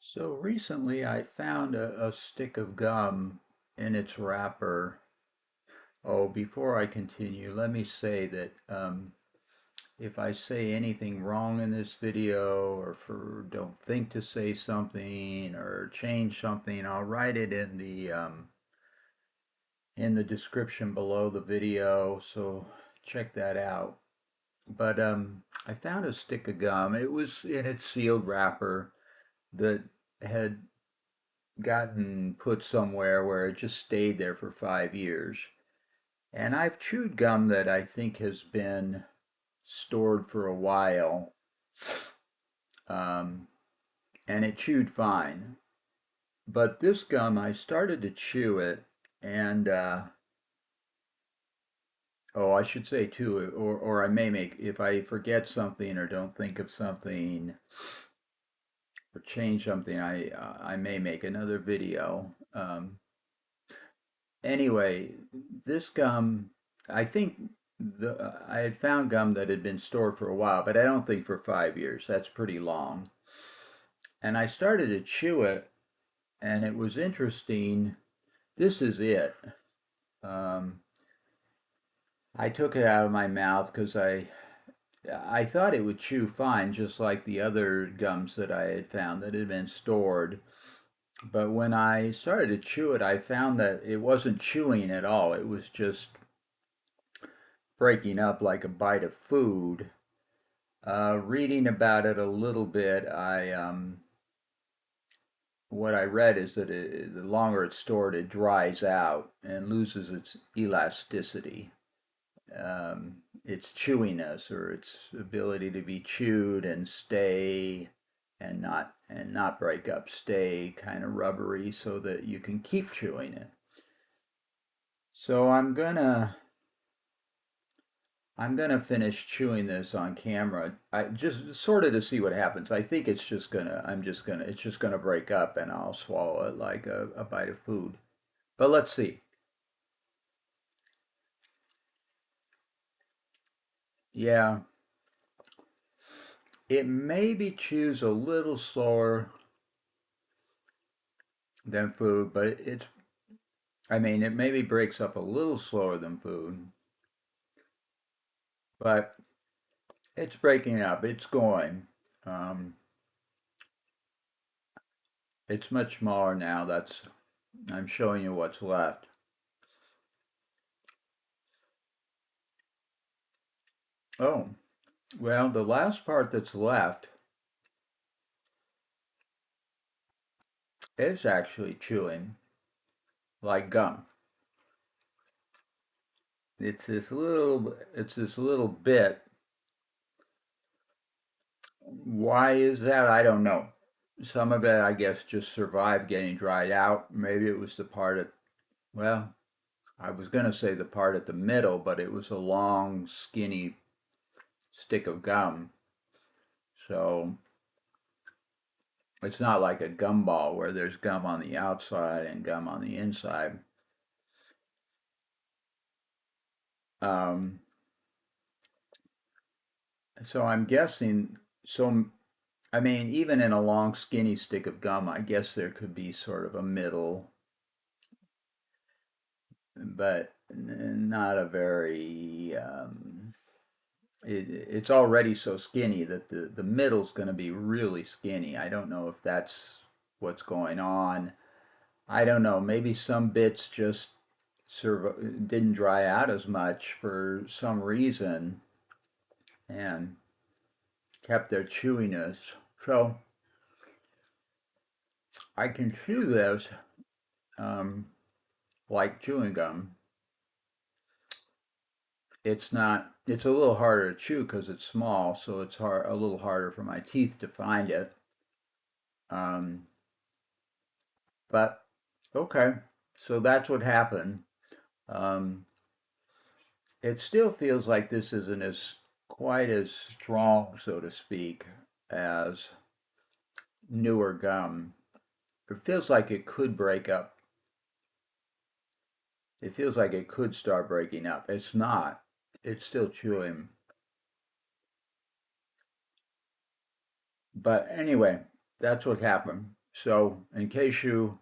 So recently I found a stick of gum in its wrapper. Oh, before I continue, let me say that if I say anything wrong in this video or don't think to say something or change something, I'll write it in the description below the video, so check that out. But I found a stick of gum. It was in its sealed wrapper that had gotten put somewhere where it just stayed there for 5 years. And I've chewed gum that I think has been stored for a while, um, and it chewed fine. But this gum, I started to chew it, and oh, I should say too, or I may make, if I forget something or don't think of something or change something, I may make another video. Anyway, this gum, I think I had found gum that had been stored for a while, but I don't think for 5 years. That's pretty long. And I started to chew it, and it was interesting. This is it. Um, I took it out of my mouth because I thought it would chew fine, just like the other gums that I had found that had been stored. But when I started to chew it, I found that it wasn't chewing at all. It was just breaking up like a bite of food. Reading about it a little bit, what I read is that the longer it's stored, it dries out and loses its elasticity, its chewiness or its ability to be chewed and stay and not break up, stay kind of rubbery so that you can keep chewing it. So I'm gonna finish chewing this on camera. I just sort of to see what happens. I think it's just gonna break up and I'll swallow it like a bite of food. But let's see. Yeah, it maybe chews a little slower than food, but I mean, it maybe breaks up a little slower than food, but it's breaking up. It's going. Um, it's much smaller now. I'm showing you what's left. Oh, well, the last part that's left is actually chewing like gum. It's this little bit. Why is that? I don't know. Some of it, I guess, just survived getting dried out. Maybe it was the part at, well, I was going to say the part at the middle, but it was a long, skinny stick of gum. So it's not like a gumball where there's gum on the outside and gum on the inside. Um, so I'm guessing, so I mean, even in a long, skinny stick of gum, I guess there could be sort of a middle, but not a very. It's already so skinny that the middle's going to be really skinny. I don't know if that's what's going on. I don't know. Maybe some bits just didn't dry out as much for some reason and kept their chewiness. So I can chew this um, like chewing gum. It's a little harder to chew because it's small, so it's a little harder for my teeth to find it. Um, but okay, so that's what happened. Um, it still feels like this isn't as quite as strong, so to speak, as newer gum. It feels like it could break up. It feels like it could start breaking up. It's not. It's still chewing. But anyway, that's what happened. So, in case you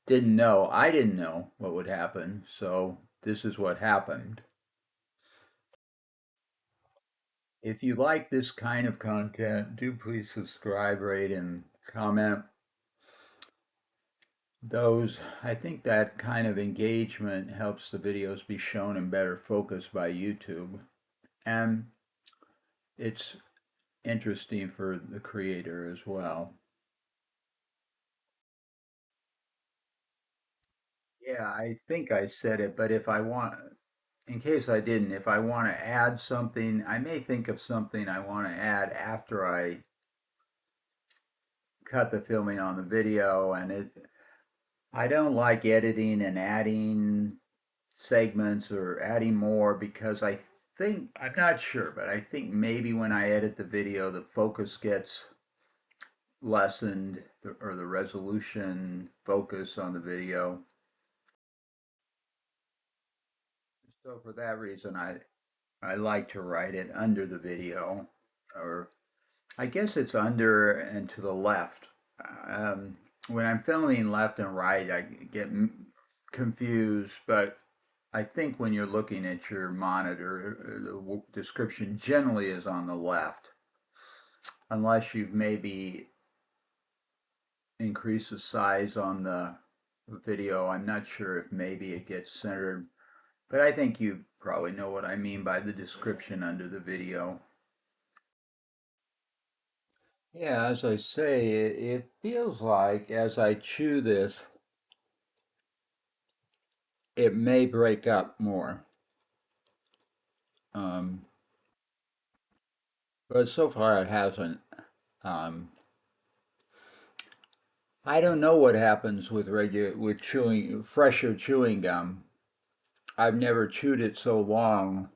didn't know, I didn't know what would happen. So, this is what happened. If you like this kind of content, do please subscribe, rate, and comment. I think that kind of engagement helps the videos be shown in better focus by YouTube. And it's interesting for the creator as well. Yeah, I think I said it, but if I want, in case I didn't, if I want to add something, I may think of something I want to add after I cut the filming on the video. I don't like editing and adding segments or adding more because I'm not sure, but I think maybe when I edit the video, the focus gets lessened or the resolution focus on the video. So for that reason, I like to write it under the video, or I guess it's under and to the left. Um, when I'm filming left and right, I get confused, but I think when you're looking at your monitor, the description generally is on the left, unless you've maybe increased the size on the video. I'm not sure if maybe it gets centered, but I think you probably know what I mean by the description under the video. Yeah, as I say, it feels like as I chew this, it may break up more. Um, but so far it hasn't. Um, I don't know what happens with chewing fresher chewing gum. I've never chewed it so long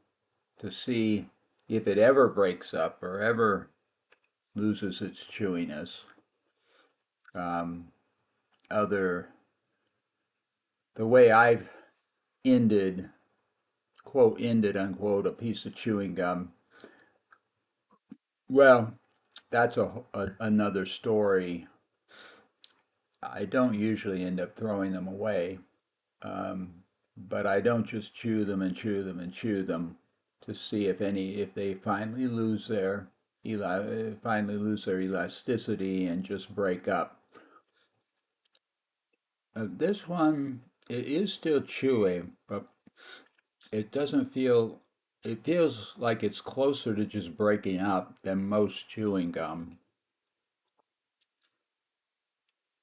to see if it ever breaks up or ever loses its chewiness. Um, other the way I've ended quote ended unquote a piece of chewing gum. Well, that's another story. I don't usually end up throwing them away, but I don't just chew them and chew them and chew them to see if they finally lose their elasticity and just break up. This one it is still chewy, but it doesn't feel. It feels like it's closer to just breaking up than most chewing gum.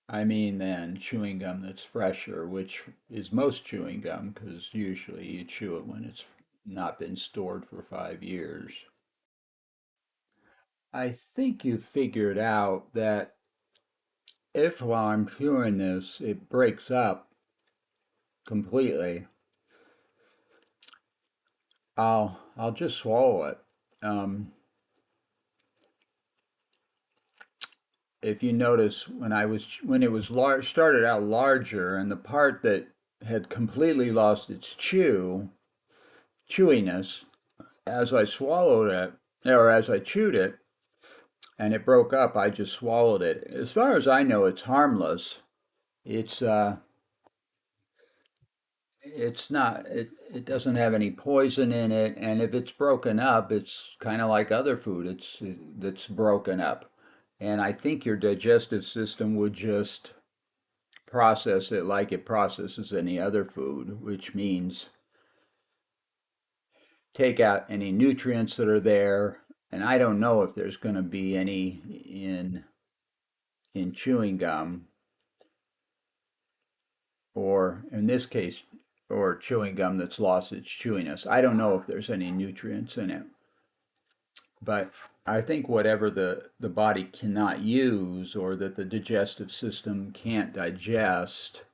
I mean, than chewing gum that's fresher, which is most chewing gum, because usually you chew it when it's not been stored for 5 years. I think you figured out that if while I'm chewing this, it breaks up completely, I'll just swallow it. Um, if you notice, when it was large, started out larger, and the part that had completely lost its chewiness, as I swallowed it, or as I chewed it, and it broke up, I just swallowed it. As far as I know, it's harmless. It's it's not it doesn't have any poison in it, and if it's broken up, it's kind of like other food. That's broken up, and I think your digestive system would just process it like it processes any other food, which means take out any nutrients that are there. And I don't know if there's going to be any in chewing gum, or in this case, or chewing gum that's lost its chewiness. I don't know if there's any nutrients in it, but I think whatever the body cannot use or that the digestive system can't digest,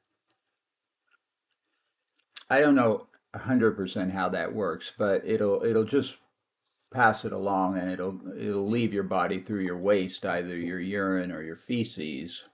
I don't know 100% how that works, but it'll just pass it along, and it'll leave your body through your waste, either your urine or your feces.